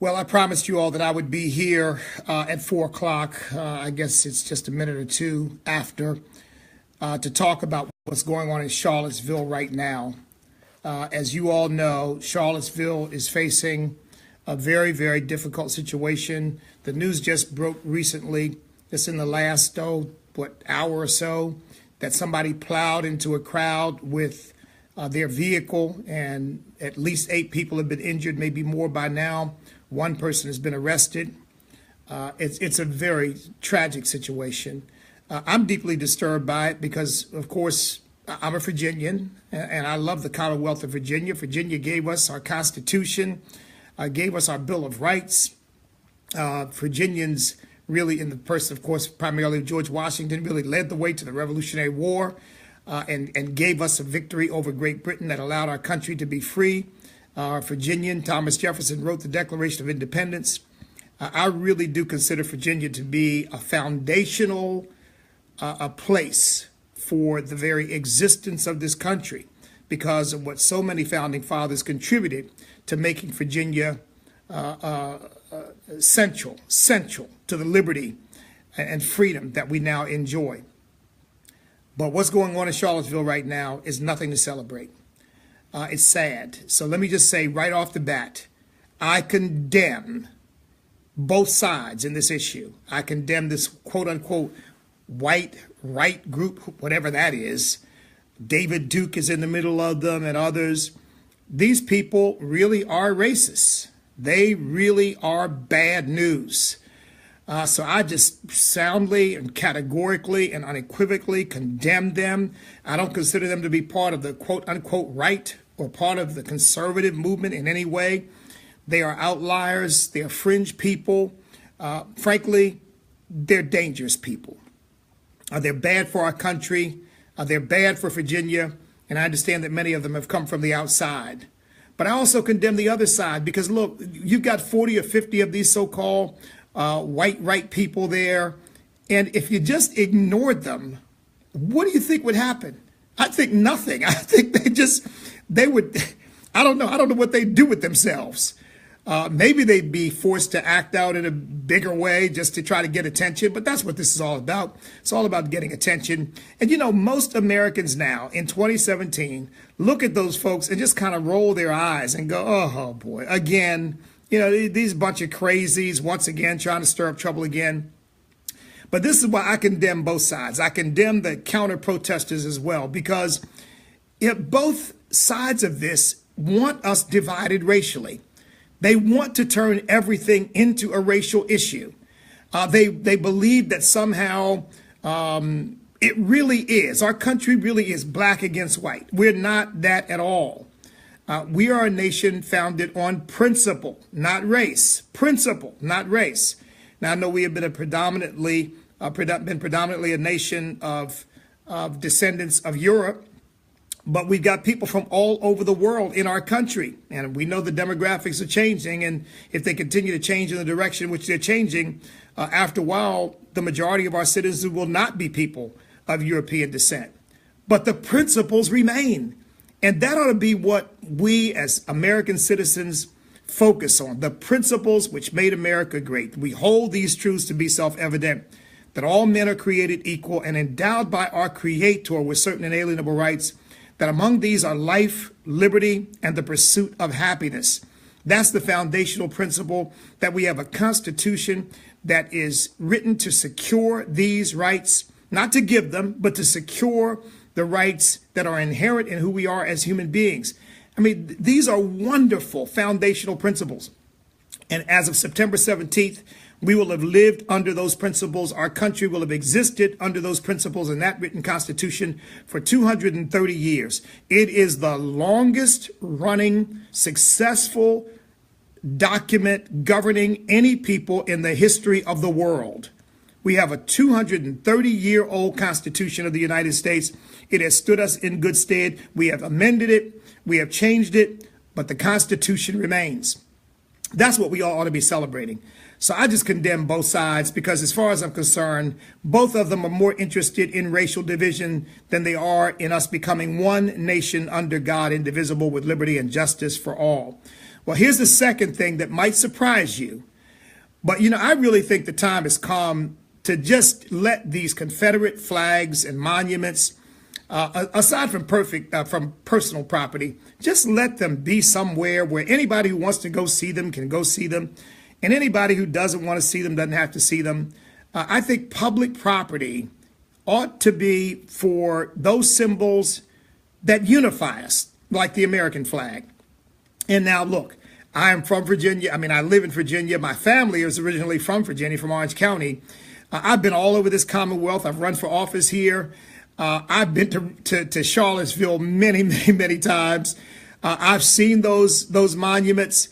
Well, I promised you all that I would be here at 4 o'clock. I guess it's just a minute or two after to talk about what's going on in Charlottesville right now. As you all know, Charlottesville is facing a very, very difficult situation. The news just broke recently, just in the last, hour or so, that somebody plowed into a crowd with their vehicle, and at least 8 people have been injured, maybe more by now. One person has been arrested. It's a very tragic situation. I'm deeply disturbed by it because, of course, I'm a Virginian, and I love the Commonwealth of Virginia. Virginia gave us our Constitution, gave us our Bill of Rights. Virginians really, in the person, of course, primarily George Washington, really led the way to the Revolutionary War and gave us a victory over Great Britain that allowed our country to be free. Virginian Thomas Jefferson wrote the Declaration of Independence. I really do consider Virginia to be a foundational a place for the very existence of this country because of what so many founding fathers contributed to making Virginia central to the liberty and freedom that we now enjoy. But what's going on in Charlottesville right now is nothing to celebrate. It's sad. So let me just say right off the bat, I condemn both sides in this issue. I condemn this quote unquote white right group, whatever that is. David Duke is in the middle of them and others. These people really are racists. They really are bad news. So I just soundly and categorically and unequivocally condemn them. I don't consider them to be part of the quote unquote right or part of the conservative movement in any way. They are outliers. They're fringe people. Frankly, they're dangerous people. They're bad for our country. They're bad for Virginia. And I understand that many of them have come from the outside. But I also condemn the other side because, look, you've got 40 or 50 of these so-called white right people there. And if you just ignored them, what do you think would happen? I think nothing. I think they would, I don't know what they'd do with themselves. Maybe they'd be forced to act out in a bigger way just to try to get attention. But that's what this is all about. It's all about getting attention. And, you know, most Americans now in 2017 look at those folks and just kind of roll their eyes and go, oh, boy, again, you know, these bunch of crazies once again trying to stir up trouble again. But this is why I condemn both sides. I condemn the counter protesters as well, because both sides of this want us divided racially. They want to turn everything into a racial issue. They believe that somehow it really is. Our country really is black against white. We're not that at all. We are a nation founded on principle, not race. Principle, not race. Now, I know we have been predominantly a nation of descendants of Europe, but we've got people from all over the world in our country. And we know the demographics are changing. And if they continue to change in the direction in which they're changing, after a while, the majority of our citizens will not be people of European descent. But the principles remain. And that ought to be what we as American citizens focus on, the principles which made America great. We hold these truths to be self-evident, that all men are created equal and endowed by our Creator with certain inalienable rights, that among these are life, liberty, and the pursuit of happiness. That's the foundational principle, that we have a Constitution that is written to secure these rights, not to give them, but to secure the rights that are inherent in who we are as human beings. I mean, these are wonderful foundational principles. And as of September 17th, we will have lived under those principles. Our country will have existed under those principles in that written Constitution for 230 years. It is the longest running successful document governing any people in the history of the world. We have a 230-year-old Constitution of the United States. It has stood us in good stead. We have amended it. We have changed it, but the Constitution remains. That's what we all ought to be celebrating. So I just condemn both sides because as far as I'm concerned, both of them are more interested in racial division than they are in us becoming one nation under God, indivisible, with liberty and justice for all. Well, here's the second thing that might surprise you. But, I really think the time has come to just let these Confederate flags and monuments, aside from from personal property, just let them be somewhere where anybody who wants to go see them can go see them. And anybody who doesn't want to see them doesn't have to see them. I think public property ought to be for those symbols that unify us, like the American flag. And now, look, I am from Virginia. I live in Virginia. My family is originally from Virginia, from Orange County. I've been all over this Commonwealth. I've run for office here. I've been to Charlottesville many, many, many times. I've seen those monuments.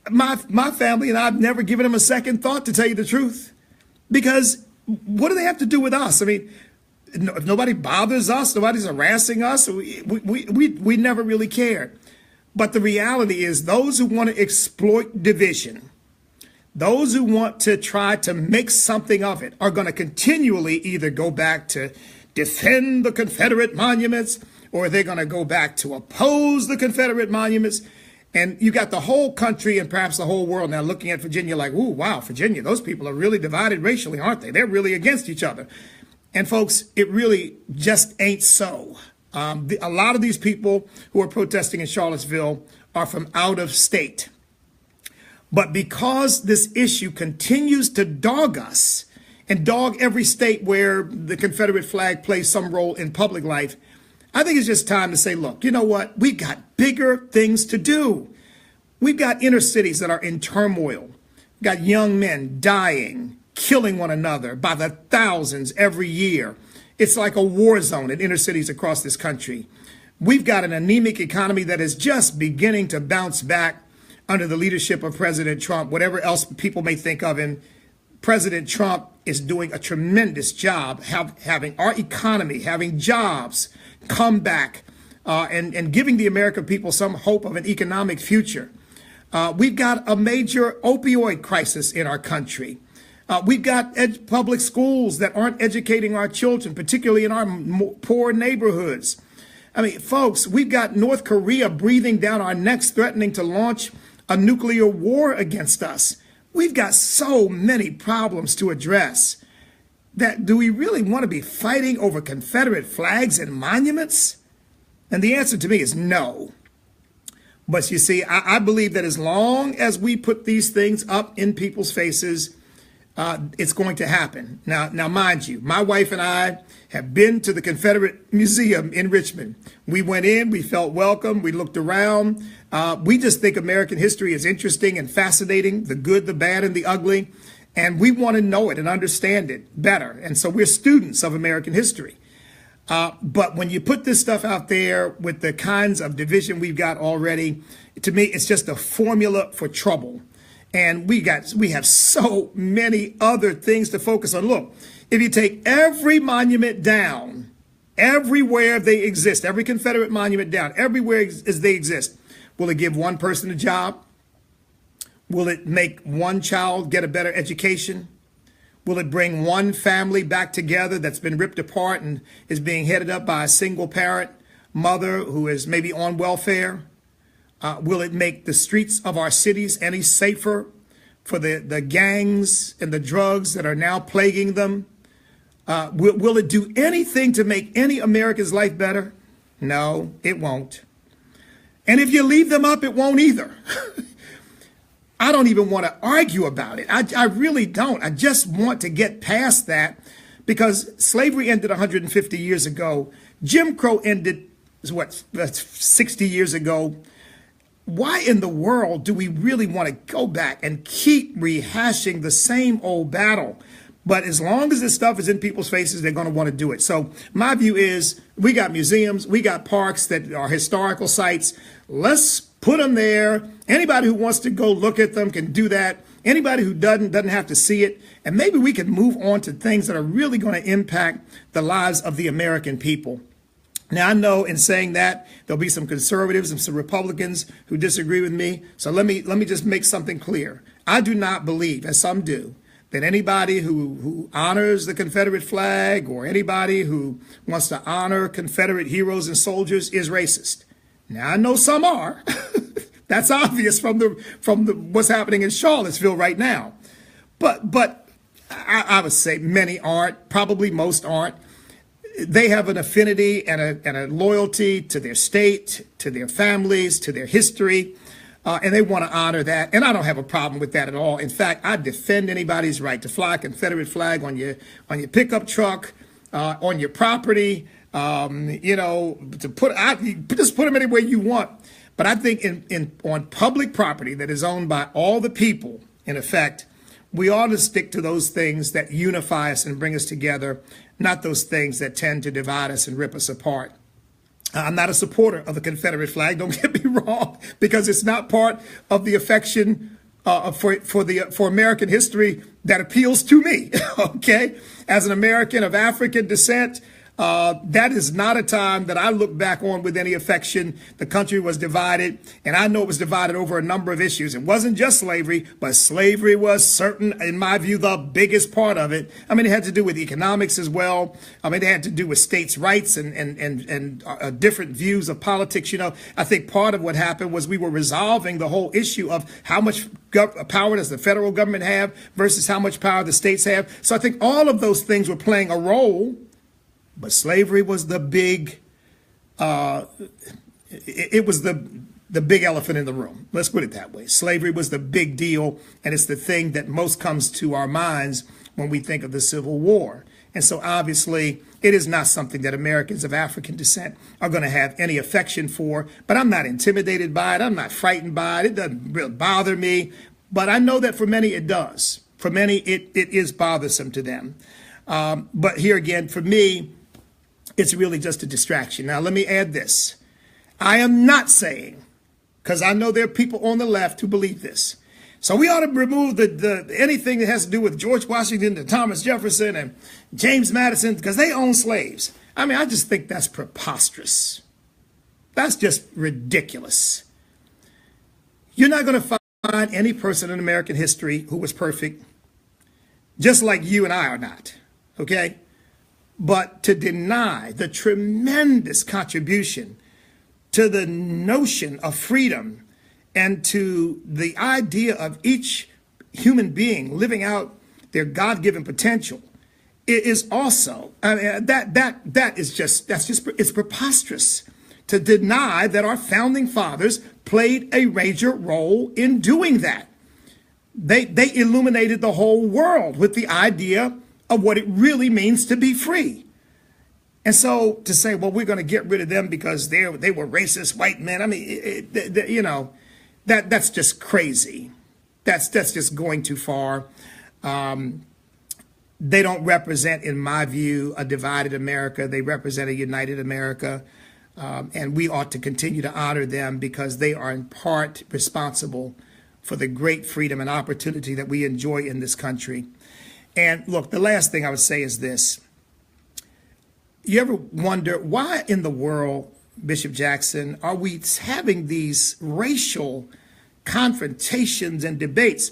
My family and I have never given them a second thought, to tell you the truth, because what do they have to do with us? If nobody bothers us, nobody's harassing us, we never really cared. But the reality is, those who want to exploit division, those who want to try to make something of it, are going to continually either go back to defend the Confederate monuments, or they're going to go back to oppose the Confederate monuments. And you got the whole country and perhaps the whole world now looking at Virginia like, ooh, wow, Virginia, those people are really divided racially, aren't they? They're really against each other. And folks, it really just ain't so. A lot of these people who are protesting in Charlottesville are from out of state. But because this issue continues to dog us and dog every state where the Confederate flag plays some role in public life, I think it's just time to say, look, you know what? We've got bigger things to do. We've got inner cities that are in turmoil. We've got young men dying, killing one another by the thousands every year. It's like a war zone in inner cities across this country. We've got an anemic economy that is just beginning to bounce back under the leadership of President Trump. Whatever else people may think of him, President Trump is doing a tremendous job having our economy, having jobs come back, and giving the American people some hope of an economic future. We've got a major opioid crisis in our country. We've got public schools that aren't educating our children, particularly in our poor neighborhoods. Folks, we've got North Korea breathing down our necks, threatening to launch a nuclear war against us. We've got so many problems to address. Do we really want to be fighting over Confederate flags and monuments? And the answer to me is no. But you see, I believe that as long as we put these things up in people's faces, it's going to happen. Now, mind you, my wife and I have been to the Confederate Museum in Richmond. We went in, we felt welcome, we looked around. We just think American history is interesting and fascinating, the good, the bad, and the ugly. And we want to know it and understand it better. And so we're students of American history. But when you put this stuff out there with the kinds of division we've got already, to me, it's just a formula for trouble. And we have so many other things to focus on. Look, if you take every monument down, everywhere they exist, every Confederate monument down, everywhere as they exist, will it give one person a job? Will it make one child get a better education? Will it bring one family back together that's been ripped apart and is being headed up by a single parent mother who is maybe on welfare? Will it make the streets of our cities any safer for the gangs and the drugs that are now plaguing them? Will it do anything to make any American's life better? No, it won't. And if you leave them up, it won't either. I don't even want to argue about it. I really don't. I just want to get past that, because slavery ended 150 years ago. Jim Crow ended, 60 years ago. Why in the world do we really want to go back and keep rehashing the same old battle? But as long as this stuff is in people's faces, they're going to want to do it. So my view is, we got museums, we got parks that are historical sites. Let's put them there. Anybody who wants to go look at them can do that. Anybody who doesn't have to see it. And maybe we can move on to things that are really going to impact the lives of the American people. Now, I know in saying that, there'll be some conservatives and some Republicans who disagree with me. So let me just make something clear. I do not believe, as some do, that anybody who honors the Confederate flag or anybody who wants to honor Confederate heroes and soldiers is racist. Now, I know some are. That's obvious from the what's happening in Charlottesville right now. But I would say many aren't, probably most aren't. They have an affinity and a loyalty to their state, to their families, to their history, and they want to honor that. And I don't have a problem with that at all. In fact, I defend anybody's right to fly a Confederate flag on your pickup truck, on your property. To just put them anywhere you want. But I think on public property that is owned by all the people, in effect, we ought to stick to those things that unify us and bring us together, not those things that tend to divide us and rip us apart. I'm not a supporter of the Confederate flag, don't get me wrong, because it's not part of the affection for American history that appeals to me, okay? As an American of African descent, that is not a time that I look back on with any affection. The country was divided, and I know it was divided over a number of issues. It wasn't just slavery, but slavery was certain, in my view, the biggest part of it. I mean, it had to do with economics as well. I mean, it had to do with states' rights and different views of politics. You know, I think part of what happened was we were resolving the whole issue of how much power does the federal government have versus how much power the states have. So I think all of those things were playing a role. But slavery was the big, it was the big elephant in the room. Let's put it that way. Slavery was the big deal, and it's the thing that most comes to our minds when we think of the Civil War. And so obviously, it is not something that Americans of African descent are going to have any affection for. But I'm not intimidated by it. I'm not frightened by it. It doesn't really bother me. But I know that for many, it does. For many, it is bothersome to them. But here again, for me, it's really just a distraction. Now, let me add this. I am not saying, because I know there are people on the left who believe this, so we ought to remove anything that has to do with George Washington and Thomas Jefferson and James Madison because they own slaves. I mean, I just think that's preposterous. That's just ridiculous. You're not going to find any person in American history who was perfect, just like you and I are not, okay? But to deny the tremendous contribution to the notion of freedom and to the idea of each human being living out their God-given potential is also, I mean, it's preposterous to deny that our founding fathers played a major role in doing that. They illuminated the whole world with the idea of what it really means to be free. And so to say, well, we're going to get rid of them because they were racist white men. I mean, that's just crazy. That's just going too far. They don't represent, in my view, a divided America. They represent a united America. And we ought to continue to honor them because they are in part responsible for the great freedom and opportunity that we enjoy in this country. And look, the last thing I would say is this. You ever wonder why in the world, Bishop Jackson, are we having these racial confrontations and debates?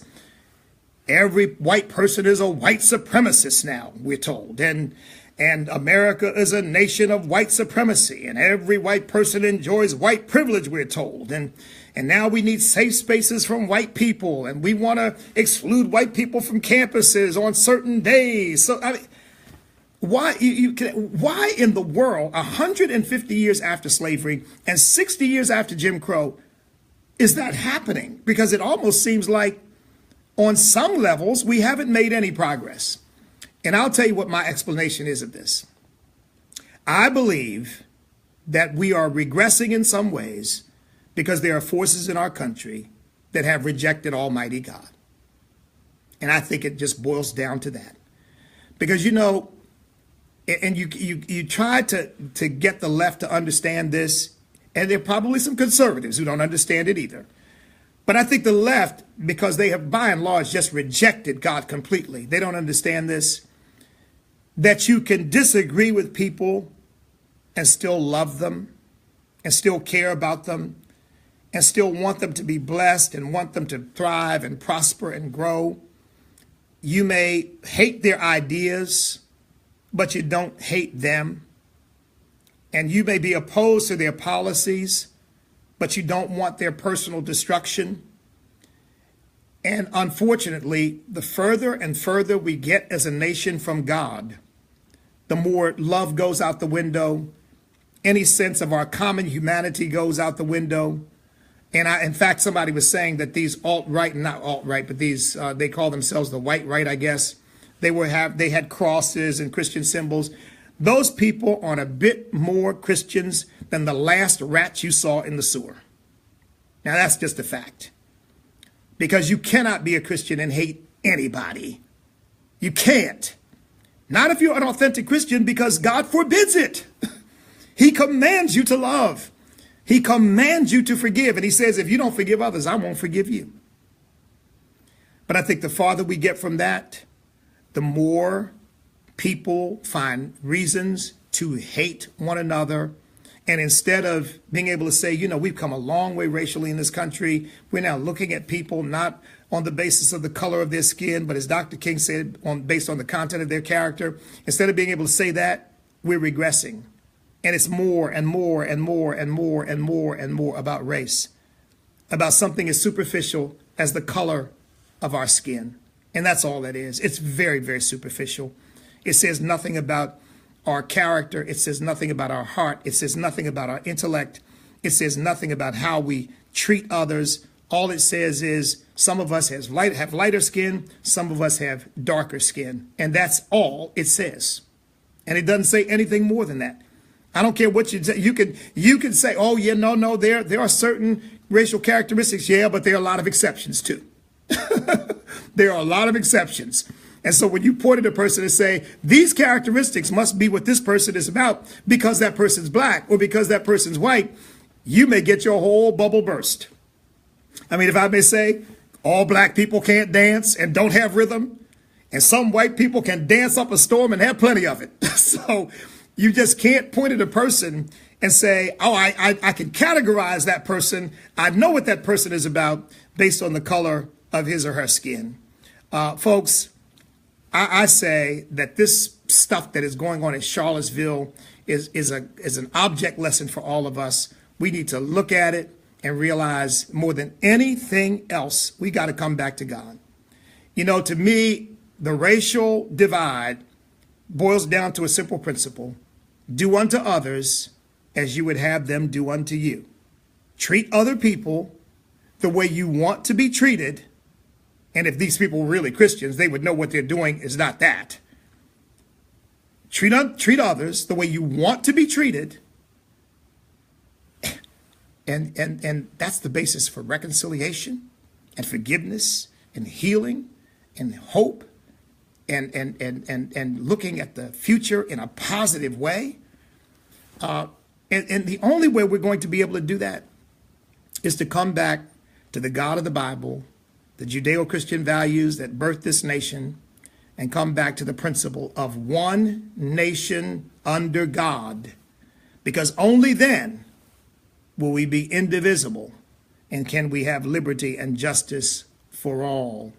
Every white person is a white supremacist now, we're told. And America is a nation of white supremacy. And every white person enjoys white privilege, we're told. And now we need safe spaces from white people. And we want to exclude white people from campuses on certain days. So, I mean, why in the world, 150 years after slavery and 60 years after Jim Crow, is that happening? Because it almost seems like on some levels, we haven't made any progress. And I'll tell you what my explanation is of this. I believe that we are regressing in some ways because there are forces in our country that have rejected Almighty God. And I think it just boils down to that. Because, you know, and you try to get the left to understand this, and there are probably some conservatives who don't understand it either. But I think the left, because they have by and large just rejected God completely, they don't understand this, that you can disagree with people and still love them and still care about them and still want them to be blessed and want them to thrive and prosper and grow. You may hate their ideas, but you don't hate them. And you may be opposed to their policies, but you don't want their personal destruction. And unfortunately, the further and further we get as a nation from God, the more love goes out the window. Any sense of our common humanity goes out the window. And in fact, somebody was saying that these alt-right, not alt-right, but these, they call themselves the white right, I guess. They had crosses and Christian symbols. Those people are a bit more Christians than the last rat you saw in the sewer. Now, that's just a fact. Because you cannot be a Christian and hate anybody. You can't. Not if you're an authentic Christian, because God forbids it. He commands you to love. He commands you to forgive. And he says, if you don't forgive others, I won't forgive you. But I think the farther we get from that, the more people find reasons to hate one another. And instead of being able to say, you know, we've come a long way racially in this country, we're now looking at people not on the basis of the color of their skin, but as Dr. King said, based on the content of their character. Instead of being able to say that, we're regressing. And it's more and more and more and more and more and more about race, about something as superficial as the color of our skin. And that's all that is. It's very, very superficial. It says nothing about our character. It says nothing about our heart. It says nothing about our intellect. It says nothing about how we treat others. All it says is some of us have lighter skin, some of us have darker skin. And that's all it says. And it doesn't say anything more than that. I don't care what you say. You can say, oh, yeah, no, there are certain racial characteristics. Yeah, but there are a lot of exceptions, too. There are a lot of exceptions. And so when you point at a person and say, these characteristics must be what this person is about because that person's black or because that person's white, you may get your whole bubble burst. I mean, if I may say, all black people can't dance and don't have rhythm, and some white people can dance up a storm and have plenty of it. So you just can't point at a person and say, oh, I can categorize that person. I know what that person is about based on the color of his or her skin. Folks, I say that this stuff that is going on in Charlottesville is an object lesson for all of us. We need to look at it and realize more than anything else, we got to come back to God. You know, to me, the racial divide boils down to a simple principle. Do unto others as you would have them do unto you. Treat other people the way you want to be treated. And if these people were really Christians, they would know what they're doing is not that. Treat others the way you want to be treated. And that's the basis for reconciliation and forgiveness and healing and hope and looking at the future in a positive way. And the only way we're going to be able to do that is to come back to the God of the Bible, the Judeo-Christian values that birthed this nation, and come back to the principle of one nation under God, because only then will we be indivisible and can we have liberty and justice for all.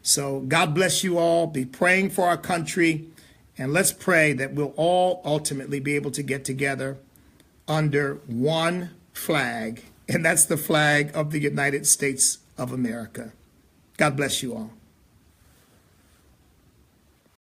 So God bless you all. Be praying for our country, and let's pray that we'll all ultimately be able to get together under one flag, and that's the flag of the United States of America. God bless you all.